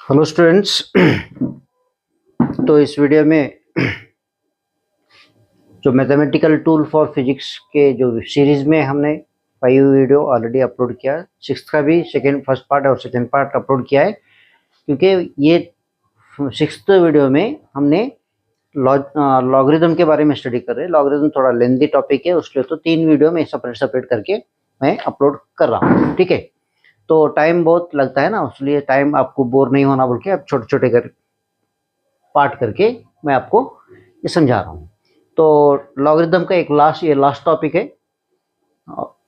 Hello students. तो इस video में जो मैथमेटिकल टूल फॉर फिजिक्स के जो सीरीज में हमने 5 वीडियो ऑलरेडी अपलोड किया, सिक्स्थ का भी फर्स्ट पार्ट और सेकेंड पार्ट अपलोड किया है, क्योंकि ये सिक्स्थ वीडियो में हमने लॉगरिथम के बारे में स्टडी कर रहे हैं। लॉगरिथम थोड़ा लेंथी टॉपिक है, उसके लिए तो 3 वीडियो में सेपरेट करके मैं अपलोड कर रहा हूँ। ठीक है, तो टाइम बहुत लगता है ना, इसलिए टाइम आपको बोर नहीं होना बोल के अब छोटे छोटे कर पार्ट करके मैं आपको ये समझा रहा हूँ। तो लॉगरिथम का ये लास्ट टॉपिक है।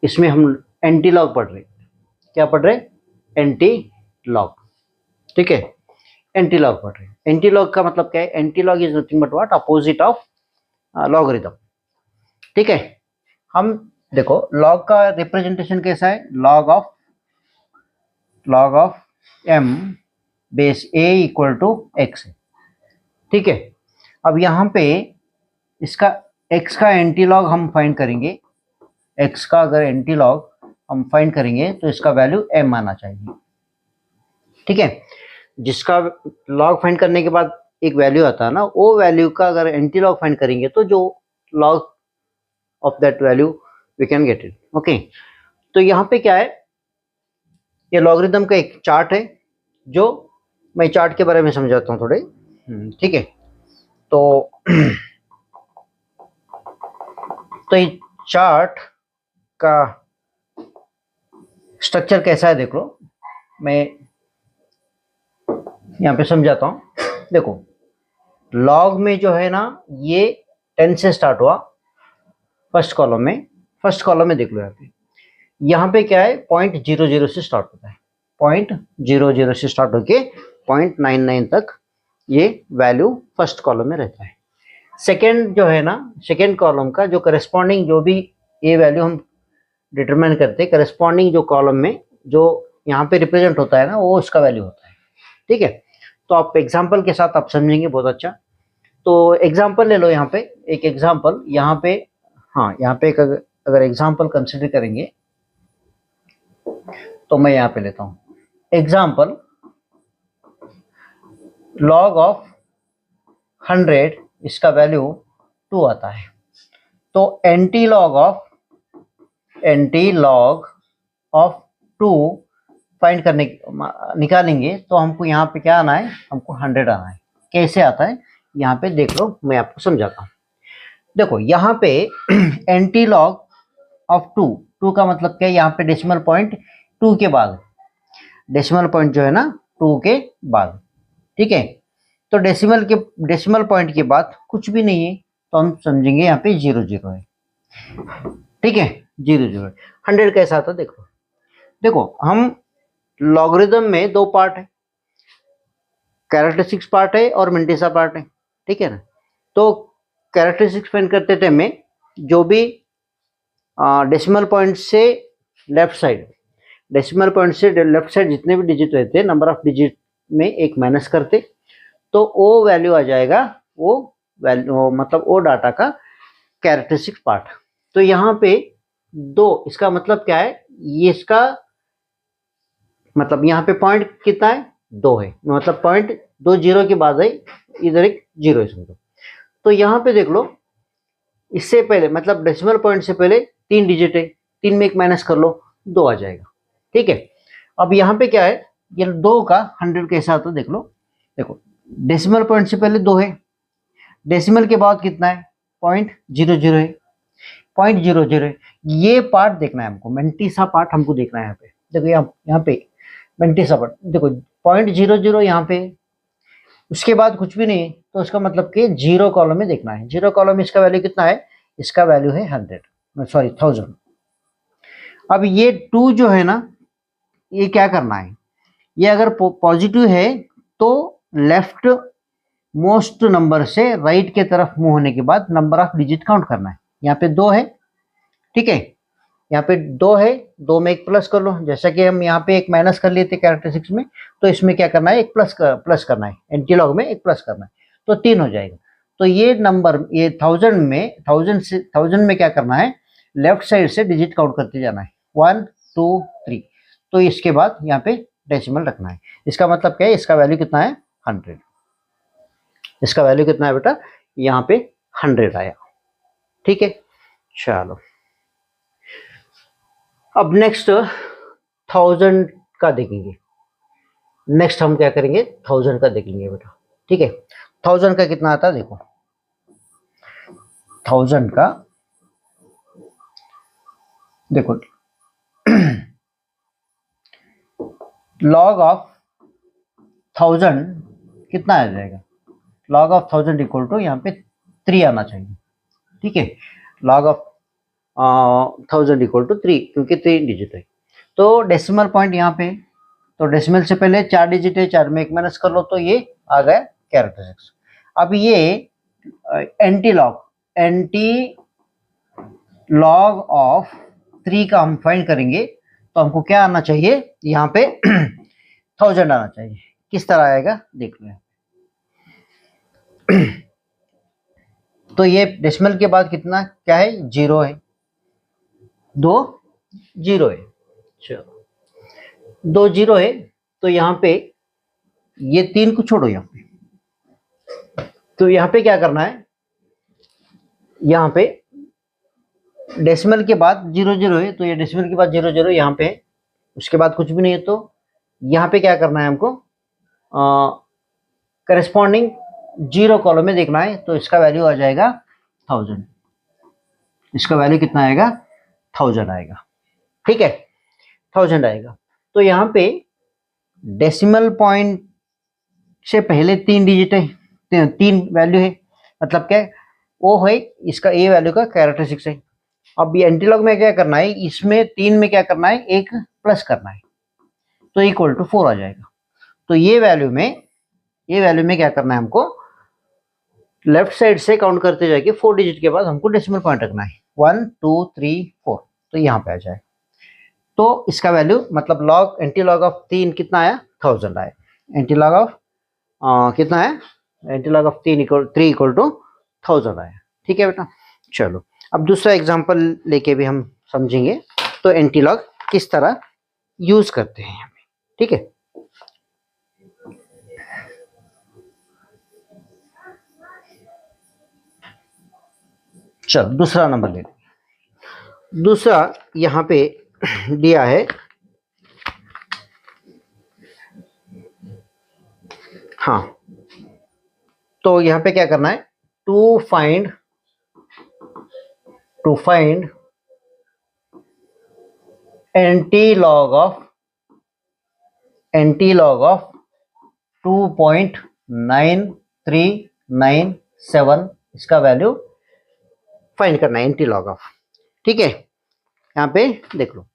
इसमें हम एंटी लॉग पढ़ रहे। क्या पढ़ रहे? Anti log. ठीक है, एंटी लॉग पढ़ रहे। एंटी लॉग का मतलब क्या है? Anti log is nothing but what? Opposite of logarithm. ठीक है, हम देखो लॉग का रिप्रेजेंटेशन कैसा है? Log of m base a equal to x है। ठीक है, अब यहाँ पे इसका x का एंटी लॉग हम फाइंड करेंगे। x का अगर एंटी लॉग हम फाइंड करेंगे तो इसका वैल्यू m आना चाहिए। ठीक है, जिसका लॉग फाइंड करने के बाद एक वैल्यू आता है ना, वो वैल्यू का अगर एंटी लॉग फाइंड करेंगे तो जो log of that value we can get it. Okay, तो यहाँ पे क्या है? ये लॉगरिथम का एक चार्ट है, जो मैं चार्ट के बारे में समझाता हूँ थोड़े। ठीक है, तो ये चार्ट का स्ट्रक्चर कैसा है देख लो। मैं यहाँ पे समझाता हूँ। देखो, लॉग में जो है ना, ये 10 से स्टार्ट हुआ फर्स्ट कॉलम में देख लो। यहाँ पे क्या है? 0.00 से स्टार्ट होता है। 0.00 से स्टार्ट होके 0.99 तक ये वैल्यू फर्स्ट कॉलम में रहता है। सेकेंड जो है ना, सेकेंड कॉलम का जो करस्पॉन्डिंग जो भी ये वैल्यू हम डिटरमाइन करते हैं, करस्पॉन्डिंग जो कॉलम में जो यहाँ पे रिप्रेजेंट होता है ना, वो उसका वैल्यू होता है। ठीक है, तो आप एग्जाम्पल के साथ आप समझेंगे बहुत अच्छा। तो एग्जाम्पल ले लो। यहाँ पे एक एग्जाम्पल, यहाँ पे यहाँ पे एक अगर एग्जाम्पल कंसिडर करेंगे तो मैं यहाँ पे लेता हूँ एग्जाम्पल। लॉग ऑफ 100 इसका वैल्यू 2 आता है। तो एंटी लॉग ऑफ 2 फाइंड करने निकालेंगे तो हमको यहाँ पे क्या आना है? हमको 100 आना है। कैसे आता है यहाँ पे देख लो, मैं आपको समझाता हूँ। देखो यहाँ पे एंटी लॉग ऑफ 2 का मतलब क्या है? यहाँ पे डेसिमल पॉइंट 2 के बाद, डेसिमल पॉइंट जो है ना 2 के बाद। ठीक है, तो डेसिमल पॉइंट के बाद कुछ भी नहीं है, तो हम समझेंगे यहाँ पे 0 है। ठीक है, 0 100 कैसा आता? देखो हम लॉगरिथम में 2 पार्ट है, कैरेक्टरिस्टिक्स पार्ट है और मेंटिसा पार्ट है। ठीक है ना, तो कैरेक्टरिस्टिक्स फाइंड करते थे में जो भी डेसिमल पॉइंट से लेफ्ट साइड जितने भी डिजिट रहते हैं, नंबर ऑफ डिजिट में एक माइनस करते तो वो वैल्यू आ जाएगा, वो वैल्यू मतलब वो डाटा का कैरेक्टरिस्टिक्स पार्ट। तो यहाँ पे 2, इसका मतलब क्या है? ये इसका मतलब यहाँ पे पॉइंट कितना है? 2 है, मतलब पॉइंट 2 0 के बाद है, इधर एक 0 है समझो। तो यहाँ पे देख लो, इससे पहले मतलब डेसिमल पॉइंट से पहले 3 डिजिट है, 3 में एक माइनस कर लो, 2 आ जाएगा। ठीक है, अब यहाँ पे क्या है? ये 2 का 100 कैसा आता है देख लो। देखो डेसिमल पॉइंट से पहले 2 है, डेसिमल के बाद कितना है? 0.00 है, 0.00 है। ये पार्ट देखना है हमको, मेंटिसा पार्ट हमको देखना है। यहाँ पे देखो, यहाँ पे मेंटिसा पार्ट देखो 0.00 यहाँ पे, उसके बाद कुछ भी नहीं, तो उसका मतलब कि 0 कॉलम में देखना है। 0 कॉलम में इसका वैल्यू कितना है? इसका वैल्यू है 1000। अब ये 2 जो है ना, ये क्या करना है? ये अगर पॉजिटिव है तो लेफ्ट मोस्ट नंबर से राइट के तरफ मूव होने के बाद नंबर ऑफ डिजिट काउंट करना है। यहाँ पे 2 है। ठीक है, यहाँ पे 2 है, 2 में एक प्लस कर लो। जैसा कि हम यहाँ पे एक माइनस कर लिए थे कैरेक्टरिस्टिक्स में, तो इसमें क्या करना है? एक प्लस करना है। एंटी लॉग में एक प्लस करना है, तो 3 हो जाएगा। तो ये नंबर, ये 1000 में क्या करना है? लेफ्ट साइड से डिजिट काउंट करते जाना है, 1 2 3। तो इसके बाद यहाँ पे डेसिमल रखना है। इसका मतलब क्या है, इसका वैल्यू कितना है 100, इसका वैल्यू कितना है बेटा, यहाँ पे 100 आया। ठीक है, चलो अब नेक्स्ट 1000 का देखेंगे। नेक्स्ट हम क्या करेंगे, 1000 का देखेंगे बेटा। ठीक है, 1000 का कितना आता है देखो, 1000 का देखो लॉग ऑफ 1000 कितना आ जाएगा, लॉग ऑफ 1000 इक्वल टू यहाँ पे 3 आना चाहिए। ठीक है, लॉग ऑफ 1000 इक्वल टू 3, क्योंकि 3 डिजिट है। तो डेसिमल पॉइंट यहाँ पे, तो डेसिमल से पहले 4 डिजिट है, 4 में 1 माइनस कर लो तो ये आ गया कैरेक्टरिस्टिक्स। अब ये एंटी लॉग ऑफ 3 का हम फाइंड करेंगे, तो हमको क्या आना चाहिए यहाँ पे 1000 आना चाहिए। किस तरह आएगा देख लो। तो ये डेसिमल के बाद कितना क्या है, 0 है, 2 0 है, चलो 2 0 है। तो यहाँ पे ये 3 को छोड़ो यहाँ पे, तो यहाँ पे क्या करना है, यहाँ पे डेसिमल के बाद 0 0 है, तो ये डेसिमल के बाद 0 0 यहाँ पे, उसके बाद कुछ भी नहीं है। तो यहाँ पे क्या करना है हमको, करस्पॉन्डिंग 0 कॉलम में देखना है। तो इसका वैल्यू आ जाएगा 1000, इसका वैल्यू कितना आएगा 1000 आएगा। ठीक है, 1000 आएगा। तो यहाँ पे डेसिमल पॉइंट से पहले 3 डिजिट है, 3 वैल्यू है, मतलब क्या है, वो है इसका ए वैल्यू का कैरेक्टरिस्टिक्स है। अब ये एंटीलॉग में क्या करना है, इसमें 3 में क्या करना है, एक प्लस करना है, तो इक्वल टू 4 आ जाएगा। तो ये वैल्यू में क्या करना है, हमको लेफ्ट साइड से काउंट करते जाके 4 डिजिट के बाद हमको डेसिमल पॉइंट रखना है, 1 2 3 4, तो यहाँ पे आ जाए। तो इसका वैल्यू मतलब लॉग एंटीलॉग ऑफ 3 कितना आया, 1000 आया। एंटीलॉग ऑफ कितना है, एंटीलॉग ऑफ 3 इक्वल टू 1000 आया। ठीक है बेटा, चलो अब दूसरा एग्जांपल लेके भी हम समझेंगे तो एंटीलॉग किस तरह यूज करते हैं यहाँ पे। ठीक है, चलो दूसरा नंबर ले, दूसरा यहाँ पे दिया है, हाँ, तो यहाँ पे क्या करना है, टू फाइंड एंटीलॉग ऑफ 2.9397, इसका वैल्यू फाइंड करना है, एंटीलॉग ऑफ। ठीक है, यहाँ पे देख लो,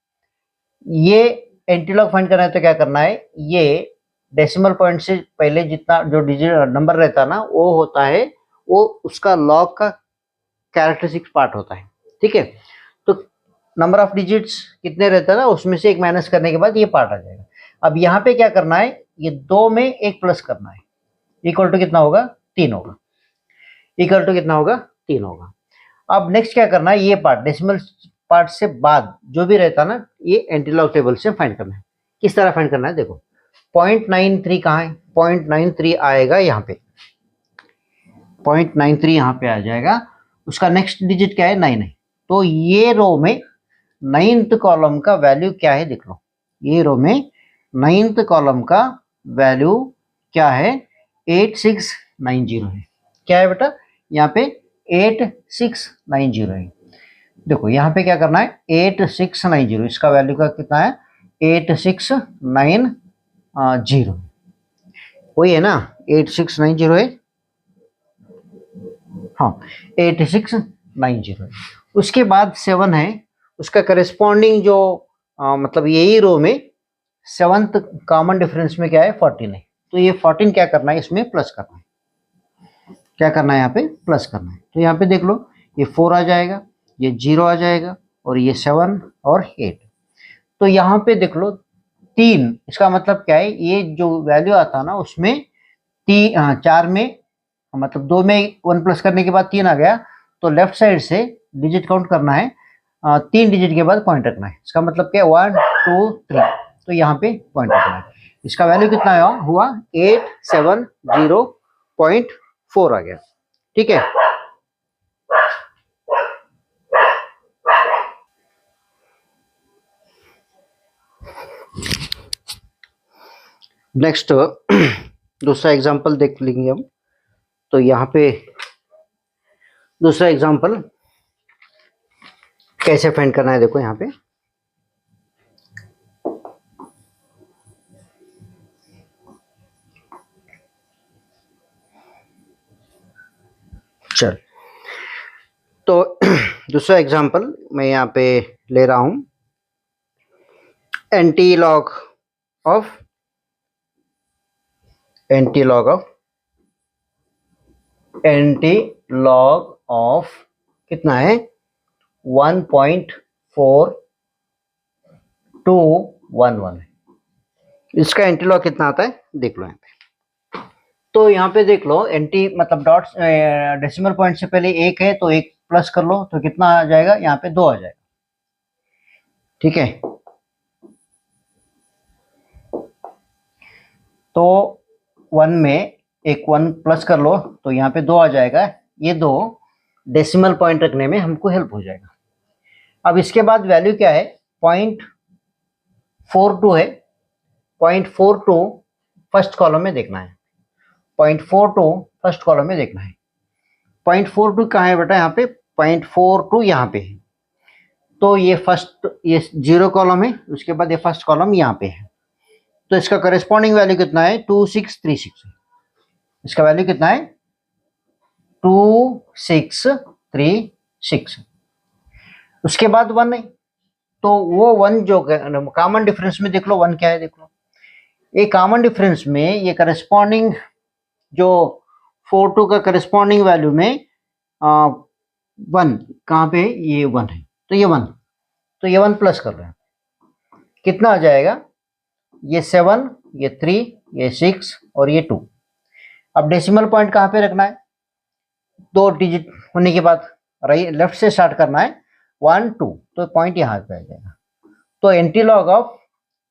ये एंटीलॉग फाइंड करना है तो क्या करना है, ये डेसिमल पॉइंट से पहले जितना जो डिजिट नंबर रहता ना, वो होता है, वो उसका लॉग का कैरेक्टरिस्टिक पार्ट होता है। ठीक है, तो नंबर ऑफ डिजिट्स कितने रहता है ना, उसमें से एक माइनस करने के बाद ये पार्ट आ जाएगा। अब यहाँ पे क्या करना है, ये 2 में एक प्लस करना है, इक्वल टू कितना होगा, 3 होगा, इक्वल टू कितना होगा, 3 होगा। अब नेक्स्ट क्या करना है, ये पार्ट डेसिमल पार्ट से बाद जो भी रहता ना, ये एंटीलॉग टेबल से फाइंड करना है। किस तरह फाइंड करना है देखो, 0.93 कहाँ है, 0.93 आएगा यहाँ पे, 0.93 यहाँ पे आ जाएगा। उसका नेक्स्ट डिजिट क्या है, 9 है। तो ये रो में 9th कॉलम का वैल्यू क्या है देख लो, ये रो में 9th कॉलम का वैल्यू क्या है, 8690 है। क्या है बेटा, यहाँ पे 8690 है। देखो यहाँ पे क्या करना है, 8690, इसका वैल्यू का कितना है, 8690, वही है ना, 8690 है, हाँ 8690 है। उसके बाद 7 है, उसका करेस्पॉन्डिंग जो मतलब यही रो में 7th कॉमन डिफरेंस में क्या है, 14 है। तो ये 14 क्या करना है, इसमें प्लस करना है, क्या करना है, यहाँ पे प्लस करना है। तो यहाँ पे देख लो, ये 4 आ जाएगा, ये 0 आ जाएगा, और ये 7 और 8। तो यहाँ पे देख लो 3, इसका मतलब क्या है, ये जो वैल्यू आता ना उसमें 4 में मतलब 2 में 1 प्लस करने के बाद 3 आ गया। तो लेफ्ट साइड से डिजिट काउंट करना है, 3 डिजिट के बाद पॉइंट रखना है। इसका मतलब क्या है, 1 2 3, तो यहाँ पे पॉइंट रखना है। इसका वैल्यू कितना हुआ 870.4 आ गया। ठीक है, नेक्स्ट दूसरा एग्जांपल देख लेंगे हम। तो यहाँ पे दूसरा एग्जांपल कैसे फाइंड करना है, देखो यहाँ पे चल। तो दूसरा एग्जांपल मैं यहाँ पे ले रहा हूं, एंटी लॉग ऑफ कितना है 1.4211 है। इसका एंटी लॉग कितना आता है देख लो यहाँ पे। तो यहाँ पे देख लो एंटी मतलब डॉट्स डेसिमल पॉइंट से पहले 1 है तो 1 प्लस कर लो तो कितना आ जाएगा, यहाँ पे 2 आ जाएगा। ठीक है, तो 1 में एक 1 प्लस कर लो तो यहाँ पे 2 आ जाएगा। ये 2 डेसिमल पॉइंट रखने में हमको हेल्प हो जाएगा। अब इसके बाद वैल्यू क्या है 0.42 है। 0.42 फर्स्ट कॉलम में देखना है। 0.42 फर्स्ट कॉलम में देखना है। 0.42 कहाँ है बेटा, यहाँ पे 0.42 यहाँ पे है। तो ये फर्स्ट ये 0 कॉलम है, उसके बाद ये फर्स्ट कॉलम यहाँ पे है। तो इसका करेस्पॉन्डिंग वैल्यू कितना है 2636 है। इसका वैल्यू कितना है 2636। उसके बाद 1 है, तो वो 1 जो कॉमन डिफरेंस में देख लो 1 क्या है देख लो। एक कॉमन डिफरेंस में ये करेस्पॉन्डिंग जो 42 का करेस्पॉन्डिंग वैल्यू में 1 कहाँ पे ये 1 है, तो ये 1, तो ये 1 प्लस कर रहे हैं कितना आ जाएगा, ये 7, ये 3, ये 6 और ये 2। अब डेसिमल पॉइंट कहाँ पे रखना है, 2 डिजिट होने के बाद राइट लेफ्ट से स्टार्ट करना है 1 2, तो पॉइंट यहाँ पे आ जाएगा। तो एंटी लॉग ऑफ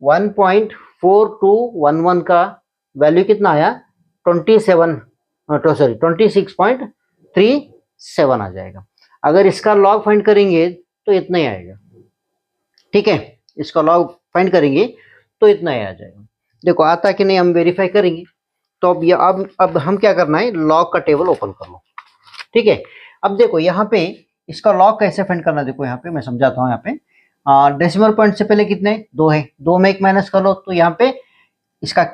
1.4211 का वैल्यू कितना आया 26.37 आ जाएगा। अगर इसका लॉग फाइंड करेंगे तो इतना ही आएगा। ठीक है, इसका लॉग फाइंड करेंगे तो इतना ही आ जाएगा। देखो आता कि नहीं हम वेरीफाई करेंगे। तो अब ये अब हम क्या करना है, लॉग का टेबल ओपन कर लो। ठीक है, अब देखो यहाँ पे इसका लॉग कैसे फाइंड करना, देखो यहाँ पे मैं समझाता हूँ। यहाँ पे डेसिमल पॉइंट से पहले कितने 2 है, 2 में 1 माइनस कर लो तो यहाँ पे इसका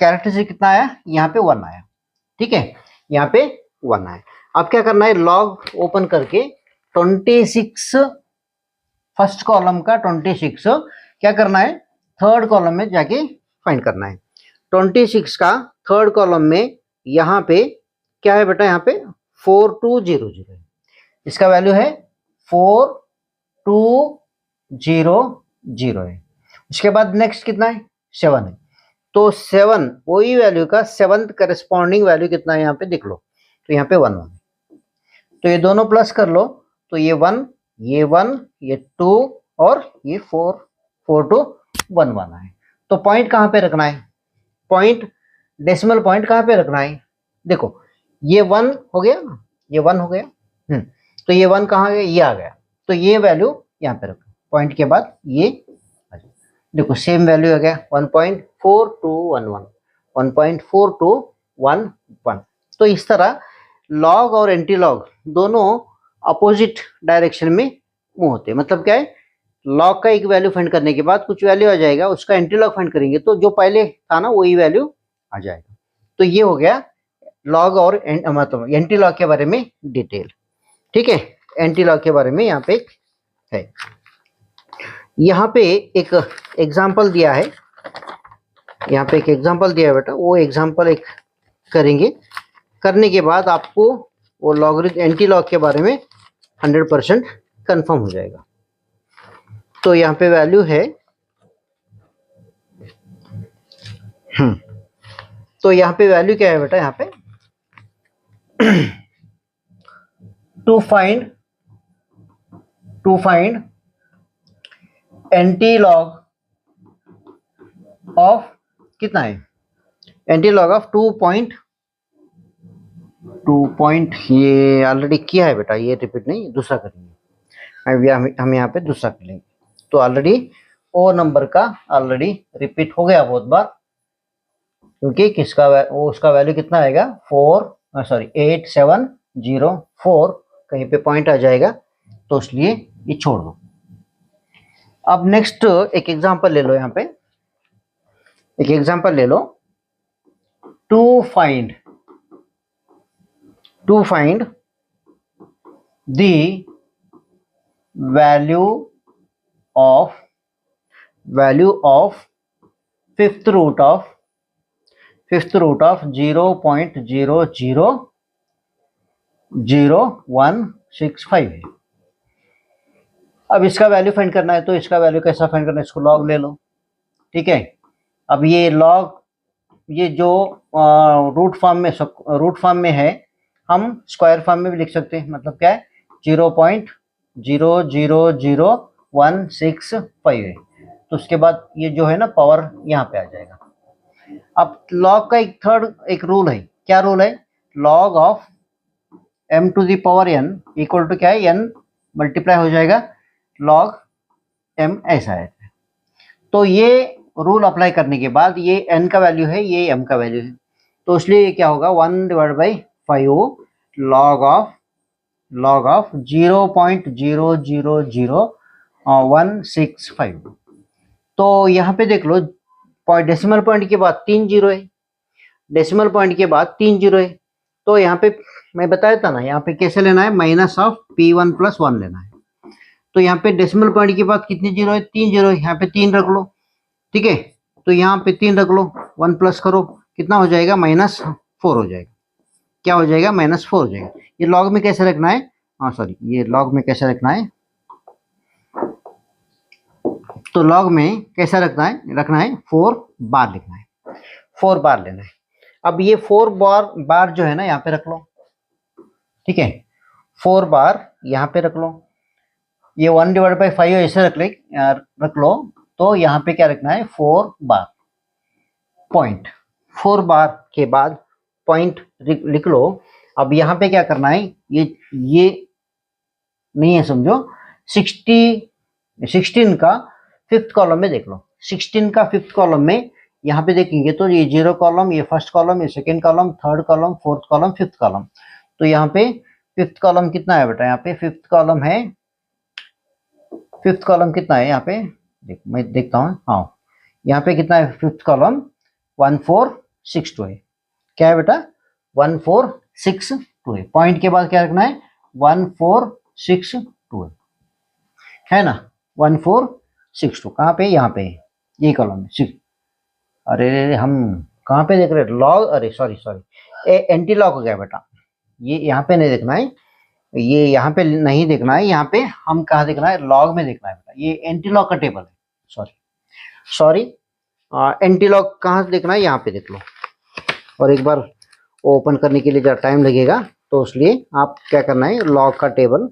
कैरेक्टरिस्टिक कितना आया, यहाँ पे 1 आया। ठीक है, यहाँ पे 1 आया। अब क्या करना है, लॉग ओपन करके 26 फर्स्ट कॉलम का 26 क्या करना है थर्ड कॉलम में जाके फाइंड करना है। 26 का थर्ड कॉलम में यहाँ पे क्या है बेटा, यहाँ पे 4200 है। इसका वैल्यू है 4200 है। उसके बाद नेक्स्ट कितना है 7 है। तो 7 वही वैल्यू का 7th करस्पॉन्डिंग वैल्यू कितना है यहाँ पे देख लो, तो यहाँ पे 1 है। तो ये दोनों प्लस कर लो तो ये 1 ये 1 ये 2 और ये 4211 है। तो पॉइंट कहाँ पे रखना है, पॉइंट डेसिमल पॉइंट कहाँ पे रखना है, देखो ये 1 हो गया, ये 1 हो गया। तो ये 1 कहाँ गया, ये आ गया। तो ये वैल्यू यहाँ पे रखो, पॉइंट के बाद ये देखो सेम वैल्यू आ गया 1.4211 1.4211। तो इस तरह लॉग और एंटी लॉग दोनों अपोजिट डायरेक्शन में मूव होते हैं। मतलब क्या है, लॉग का एक वैल्यू फाइंड करने के बाद कुछ वैल्यू आ जाएगा, उसका एंटी लॉग फाइंड करेंगे तो जो पहले था ना वही वैल्यू आ जाएगा। तो ये हो गया लॉग और मतलब एंटी लॉग के बारे में डिटेल। ठीक है, एंटी लॉग के बारे में यहाँ पे है। यहाँ पे एक एग्जाम्पल दिया है, यहाँ पे एक एग्जाम्पल दिया है बेटा, वो एग्जाम्पल एक करेंगे। करने के बाद आपको वो लॉगरिथम एंटी लॉग के बारे में 100% कंफर्म हो जाएगा। तो यहाँ पे वैल्यू है तो यहाँ पे वैल्यू क्या है बेटा, यहाँ पे to find anti log of कितना है, एंटी लॉग ऑफ 2 पॉइंट ये ऑलरेडी किया है बेटा, ये रिपीट नहीं, दूसरा करेंगे अभी हम यहाँ पे दूसरा करेंगे। तो ऑलरेडी ओ नंबर का ऑलरेडी रिपीट हो गया बहुत बार, क्योंकि किसका वो उसका वैल्यू कितना आएगा 8704, कहीं पे पॉइंट आ जाएगा, तो इसलिए ये छोड़ दो। अब नेक्स्ट एक एग्जांपल ले लो, यहाँ पे एक एग्जांपल ले लो, to find the value of fifth root of 0.000165 है। अब इसका वैल्यू फाइंड करना है, तो इसका वैल्यू कैसा फाइंड करना है, इसको लॉग ले लो, ठीक है। अब ये लॉग, ये जो रूट फॉर्म में है, हम स्क्वायर फॉर्म में भी लिख सकते हैं, मतलब क्या है 0.000165 है, तो उसके बाद ये जो है ना पावर यहाँ पे आ जाएगा। अब लॉग का एक रूल है, क्या रूल है, log of m to the power n equal to क्या है, n मल्टीप्लाई हो जाएगा लॉग m, ऐसा है। तो ये रूल अप्लाई करने के बाद ये n का वैल्यू है, ये m का वैल्यू है, तो इसलिए ये क्या होगा 1/5 लॉग ऑफ 0.000165। तो यहाँ पे देख लो, डेसिमल पॉइंट के बाद 3 जीरो है, डेसिमल पॉइंट के बाद 3 जीरो है, तो यहाँ पे मैं बताया था ना, यहाँ पे कैसे लेना है, माइनस ऑफ P1 + 1 लेना है। तो यहाँ पे डेसिमल पॉइंट के बाद कितने जीरो है, 3 जीरो है, यहाँ पे 3 रख लो, ठीक है। तो यहाँ पे 3 रख लो, 1 प्लस करो, कितना हो जाएगा, -4 हो जाएगा। क्या हो जाएगा, -4 हो जाएगा। ये लॉग में कैसे रखना है, ये लॉग में कैसे रखना है, तो लॉग में कैसा रखना है 4 बार लिखना है, 4 बार लेना है। अब ये 4 बार जो है ना यहाँ पे रख लो, ठीक है, 4 बार यहाँ पे रख लो। ये 1/5 ऐसे रख लो, तो यहाँ पे क्या रखना है 4 बार पॉइंट, 4 बार के बाद पॉइंट लिख लो। अब यहाँ पे क्या करना है, ये नहीं है समझो, 16 का 5th कॉलम में देख लो, 16 का 5th कॉलम में यहाँ पे देखेंगे तो ये 0 कॉलम, ये 1st कॉलम, ये 2nd column, 3rd column, 4th column, 5th column. तो यहाँ पे 5th कॉलम कितना है बेटा, यहाँ पे 5th कॉलम है, 5th कॉलम कितना है यहाँ पे, मैं देखता हूँ, हाँ यहाँ पे कितना है 5th कॉलम 1462 है। क्या है बेटा 1462 है। पॉइंट के बाद क्या रखना है 1462 है ना, 1462 कहाँ पे, यहाँ पे ये कॉलम में 6। अरे हम कहाँ पे देख रहे हैं, लॉग, अरे सॉरी एंटी लॉग हो गया बेटा, ये यहाँ पे नहीं देखना है, ये यहाँ पे नहीं देखना है, यहाँ पे हम कहाँ देखना है, लॉग में देखना है बेटा। ये एंटी लॉग का टेबल है, सॉरी एंटी लॉग कहाँ से देखना है, यहाँ पे देख लो। और एक बार ओपन करने के लिए जरा टाइम लगेगा, तो इसलिए आप क्या करना है, लॉग का टेबल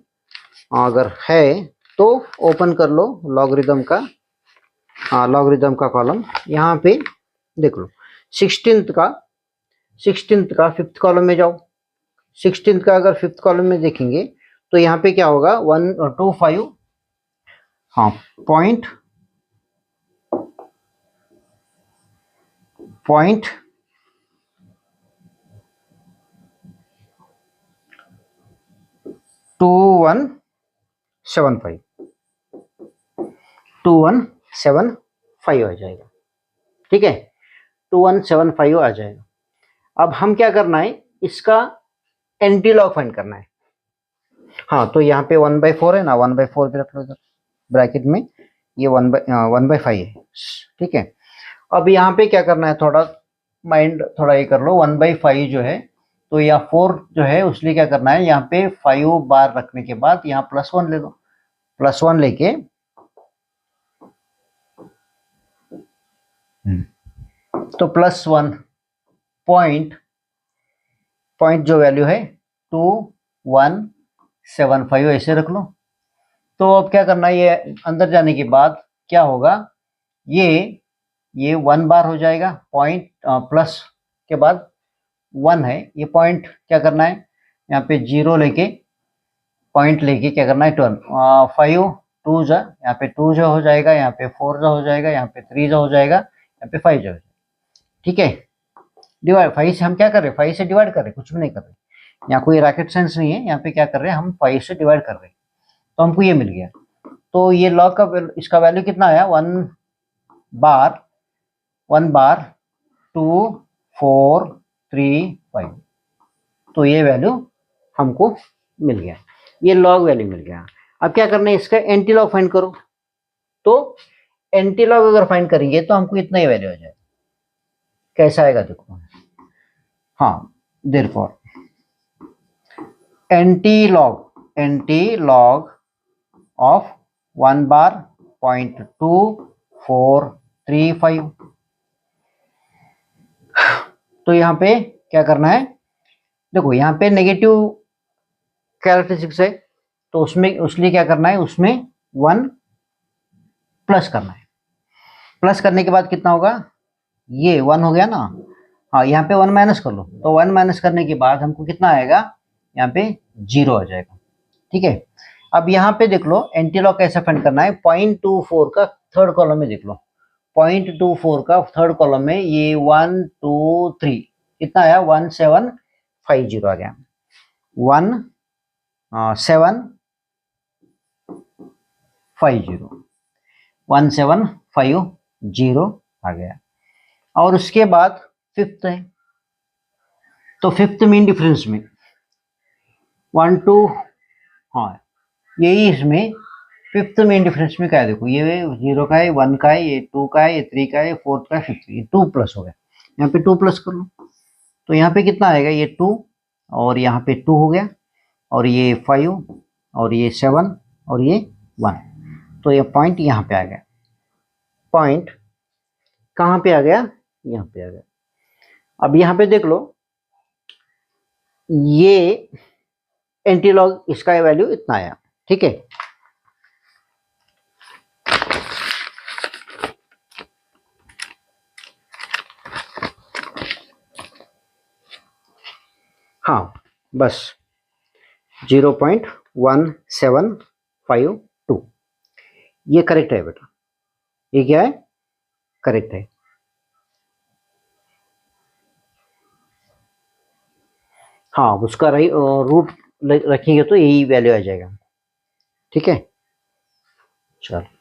अगर है तो ओपन कर लो, लॉगरिदम का कॉलम यहाँ पे देख लो। 16th का 5th कॉलम में जाओ, 16th का अगर 5th कॉलम में देखेंगे तो यहाँ पे क्या होगा 125, हाँ पॉइंट 2175 आ जाएगा, ठीक है 2175 आ जाएगा। अब हम क्या करना है, इसका एंटी लॉग फाइंड करना है। हाँ तो यहाँ पे 1/4 है ना, 1/4 भी रख लो इधर ब्रैकेट में, ये 1/5 है, ठीक है। अब यहाँ पे क्या करना है, थोड़ा माइंड थोड़ा ये कर लो, 1/5 जो है तो या 4 जो है, उसलिए क्या करना है, यहाँ पे 5 बार रखने के बाद यहाँ +1 ले लो, +1 लेके तो +1 पॉइंट जो वैल्यू है 2175 ऐसे रख लो। तो अब क्या करना है, ये अंदर जाने के बाद क्या होगा, ये ये 1 बार हो जाएगा, पॉइंट प्लस के बाद 1 है, ये पॉइंट क्या करना है, यहाँ पे 0 लेके पॉइंट लेके क्या करना है, टर्न 5 2 जा, यहाँ पे 2 जो हो जाएगा, यहाँ पे 4 जो हो जाएगा, यहाँ पे 3 जो हो जाएगा, यहाँ पे 5 जो हो जाएगा। ठीक है, डिवाइड 5 से हम क्या कर रहे हैं, 5 से डिवाइड कर रहे हैं, कुछ भी नहीं कर रहे, यहाँ कोई रॉकेट साइंस नहीं है, यहाँ पे क्या कर रहे हैं हम 5 से डिवाइड कर रहे हैं, तो हमको ये मिल गया। तो ये लॉग का इसका वैल्यू कितना आया, 1 बार 2 4 3 5, तो ये वैल्यू हमको मिल गया, ये लॉग वैल्यू मिल गया। अब क्या करना है, इसका एंटी लॉग फाइंड करो। तो एंटी लॉग अगर फाइंड करेंगे तो हमको इतना ही वैल्यू आ जाएगा। कैसा आएगा देखो, हाँ, देयरफॉर एंटी लॉग ऑफ 1 बार 0.2435। तो यहाँ पे क्या करना है, देखो यहाँ पे नेगेटिव कैरेक्टरिस्टिक्स है, तो उसमें उसलिए क्या करना है, उसमें 1 प्लस करना है। प्लस करने के बाद कितना होगा, ये 1 हो गया ना, हाँ यहाँ पे 1 माइनस कर लो, तो 1 माइनस करने के बाद हमको कितना आएगा, यहाँ पे 0 आ जाएगा। ठीक है, अब यहाँ पे देख लो एंटी लॉग कैसे फाइंड करना है, 0.24 का थर्ड कॉलम में देख लो, 0.24 का थर्ड कॉलम में ये 1 2 3 कितना आया, 1750 आ गया, 1750 आ गया। और उसके बाद फिफ्थ है, तो फिफ्थ मीन डिफरेंस में 1 2, हाँ यही इसमें फिफ्थ मेन डिफरेंस में क्या है, देखो ये 0 का है, 1 का है, ये 2 का है, ये 3 का है, 4 का है, 5, ये 2 प्लस हो गया, यहाँ पे 2 प्लस कर लो, तो यहाँ पे कितना आएगा, ये 2 और यहाँ पे 2 हो गया, और ये 5 और ये 7 और ये 1, तो ये पॉइंट यहाँ पे आ गया। पॉइंट कहाँ पे आ गया, यहाँ पे आ गया। अब यहाँ पे देख लो, ये एंटीलॉग इसका वैल्यू इतना आया। ठीक है, हाँ बस 0.1752 ये करेक्ट है बेटा, ये क्या है, करेक्ट है। हाँ उसका रूट रखेंगे तो यही वैल्यू आ जाएगा। ठीक है, चलो।